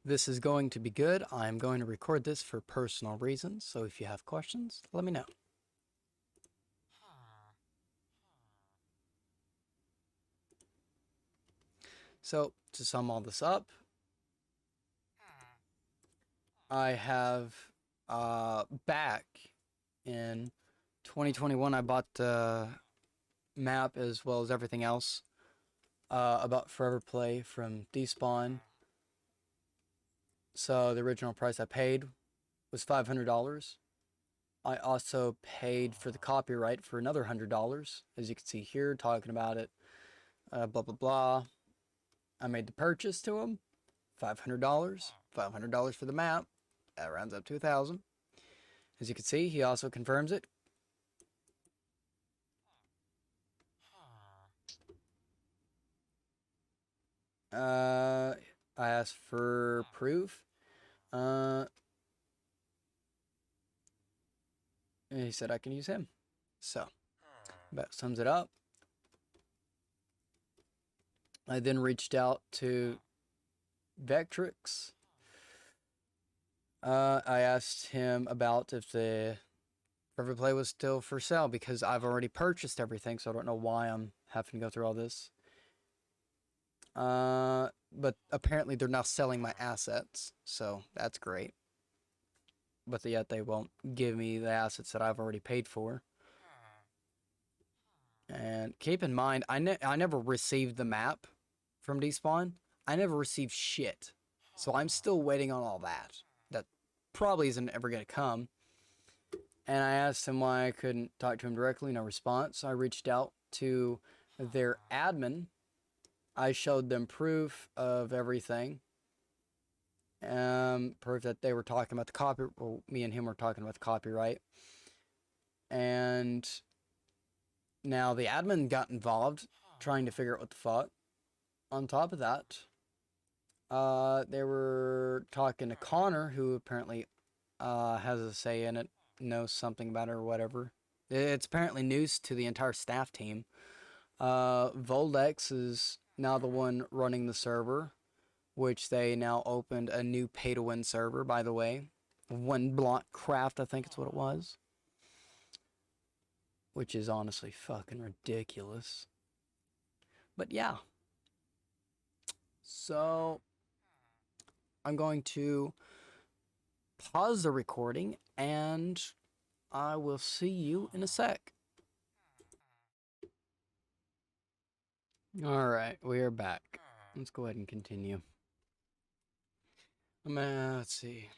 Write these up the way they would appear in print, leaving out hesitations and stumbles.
This is going to be good. I'm going to record this for personal reasons, so if you have questions, let me know. So, to sum all this up, I have back in 2021, I bought the map as well as everything else about Forever Play from Despawned. So the original price I paid was $500. I also paid for the copyright for another $100, as you can see here, talking about it, blah, blah, blah. I made the purchase to him, $500, $500 for the map. That rounds up to $1,000. As you can see, he also confirms it. I asked for proof. And he said I can use him. So, that sums it up. I then reached out to Vectrix. I asked him about if the Forever Play was still for sale because I've already purchased everything, so I don't know why I'm having to go through all this. But apparently they're now selling my assets, so that's great. But yet they won't give me the assets that I've already paid for. And keep in mind, I never received the map from Despawn. I never received shit. So I'm still waiting on all that. That probably isn't ever going to come. And I asked him why I couldn't talk to him directly. No response. So I reached out to their admin. I showed them proof of everything. Proof that they were talking about the copy. Well, me and him were talking about the copyright. And now the admin got involved, trying to figure out what the fuck. On top of that, they were talking to Connor, who apparently has a say in it, knows something about it or whatever. It's apparently news to the entire staff team. Voldex is now the one running the server, which they now opened a new pay-to-win server, by the way. OneBlockCraft, I think it's what it was. Which is honestly fucking ridiculous. But yeah. So, I'm going to pause the recording and I will see you in a sec. Alright, we are back. Let's go ahead and continue. Let's see.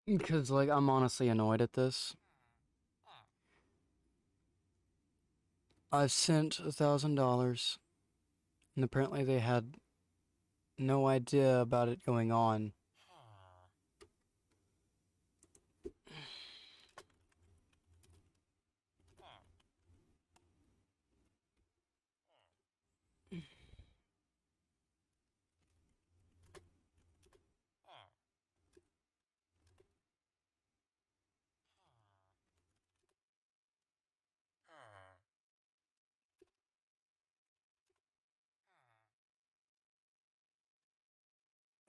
Because, like, I'm honestly annoyed at this. I've sent $1,000, and apparently they had no idea about it going on.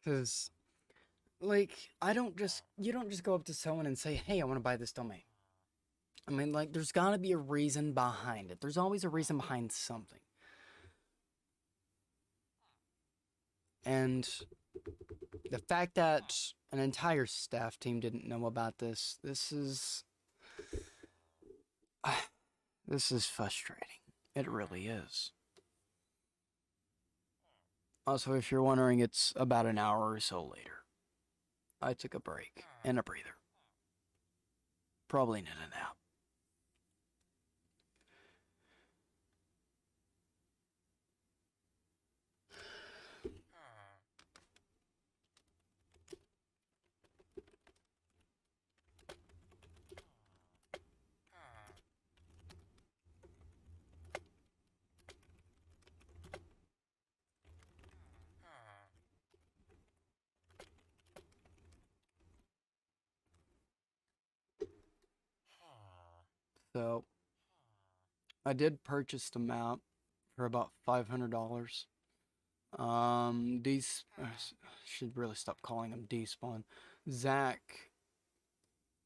Because, like, you don't just go up to someone and say, hey, I want to buy this domain. I mean, like, there's gotta be a reason behind it. There's always a reason behind something. And the fact that an entire staff team didn't know about this, this is frustrating. It really is. Also, if you're wondering, it's about an hour or so later. I took a break and a breather. Probably needed a nap. So I did purchase the map for about $500. These should really stop calling them Despawn. Zach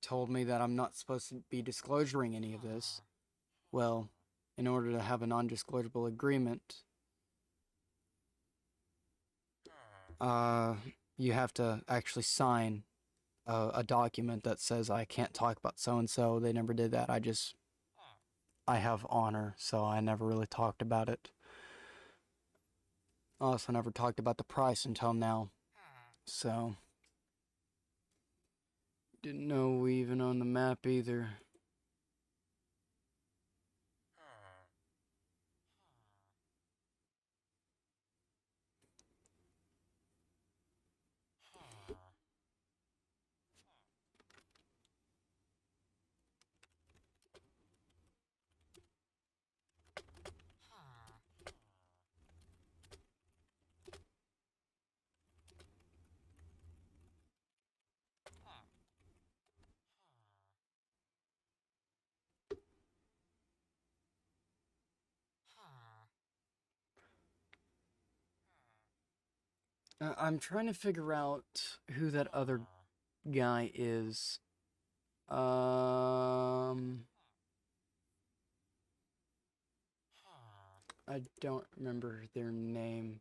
told me that I'm not supposed to be disclosing any of this. Well, in order to have a non-disclosable agreement, you have to actually sign a document that says I can't talk about so-and-so. They never did that. I have honor, so I never really talked about it. Also never talked about the price until now. So, didn't know we even owned the map either. I'm trying to figure out who that other guy is. I don't remember their name.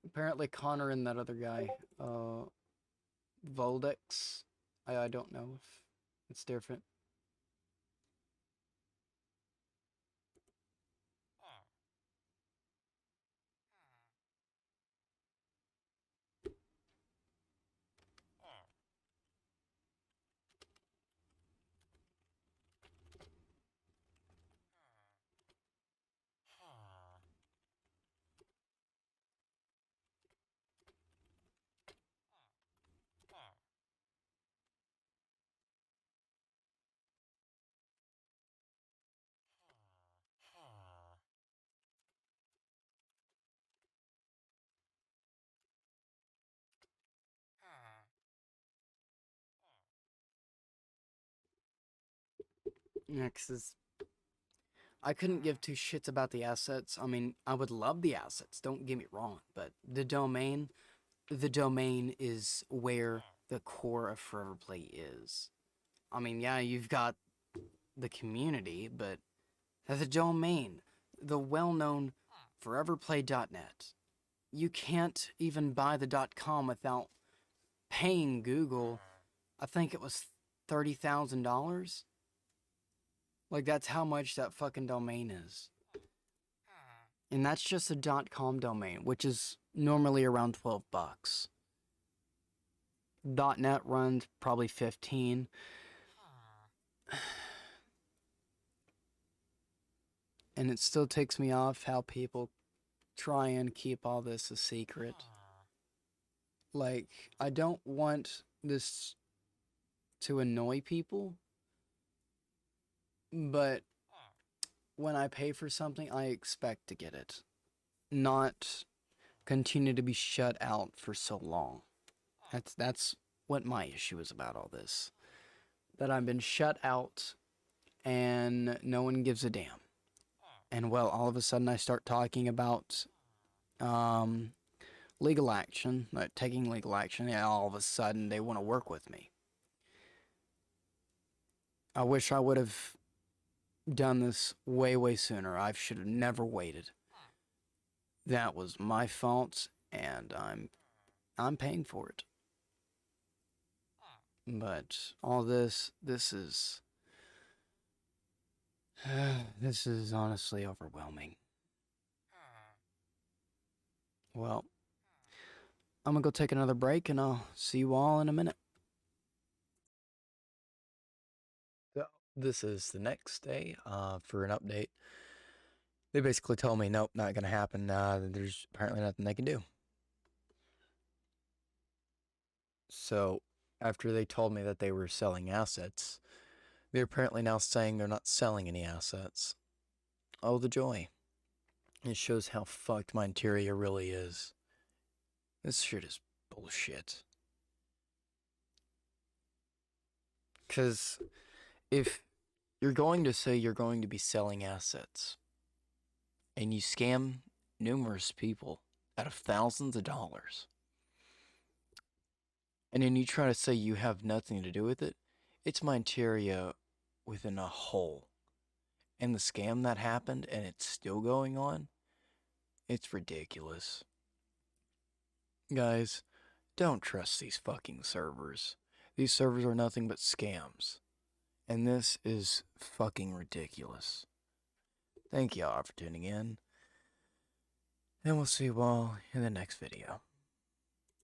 Apparently Connor and that other guy, Voldex. I don't know if it's different. Yeah, 'cause I couldn't give two shits about the assets. I mean, I would love the assets, don't get me wrong, but the domain is where the core of Forever Play is. I mean, yeah, you've got the community, but the domain, the well-known foreverplay.net. You can't even buy the .com without paying Google, I think it was $30,000. Like, that's how much that fucking domain is. And that's just a .com domain, which is normally around $12. .net runs probably 15. And it still takes me off how people try and keep all this a secret. Like, I don't want this to annoy people, but when I pay for something, I expect to get it. Not continue to be shut out for so long. That's what my issue is about all this. That I've been shut out and no one gives a damn. And well, all of a sudden I start talking about legal action, like taking legal action, and all of a sudden they want to work with me. I wish I would have done this way sooner. I should have never waited. That was my fault, and I'm paying for it. But all this is this is honestly overwhelming. Well, I'm gonna go take another break, and I'll see you all in a minute. So this is the next day for an update. They basically told me, nope, not gonna happen. There's apparently nothing they can do. So after they told me that they were selling assets, they're apparently now saying they're not selling any assets. Oh, the joy. It shows how fucked Minteria really is. This shit is bullshit. Because if you're going to say you're going to be selling assets and you scam numerous people out of thousands of dollars, and then you try to say you have nothing to do with it, it's Mineteria within a hole. And the scam that happened and it's still going on, it's ridiculous. Guys, don't trust these fucking servers. These servers are nothing but scams. And this is fucking ridiculous. Thank y'all for tuning in. And we'll see you all in the next video.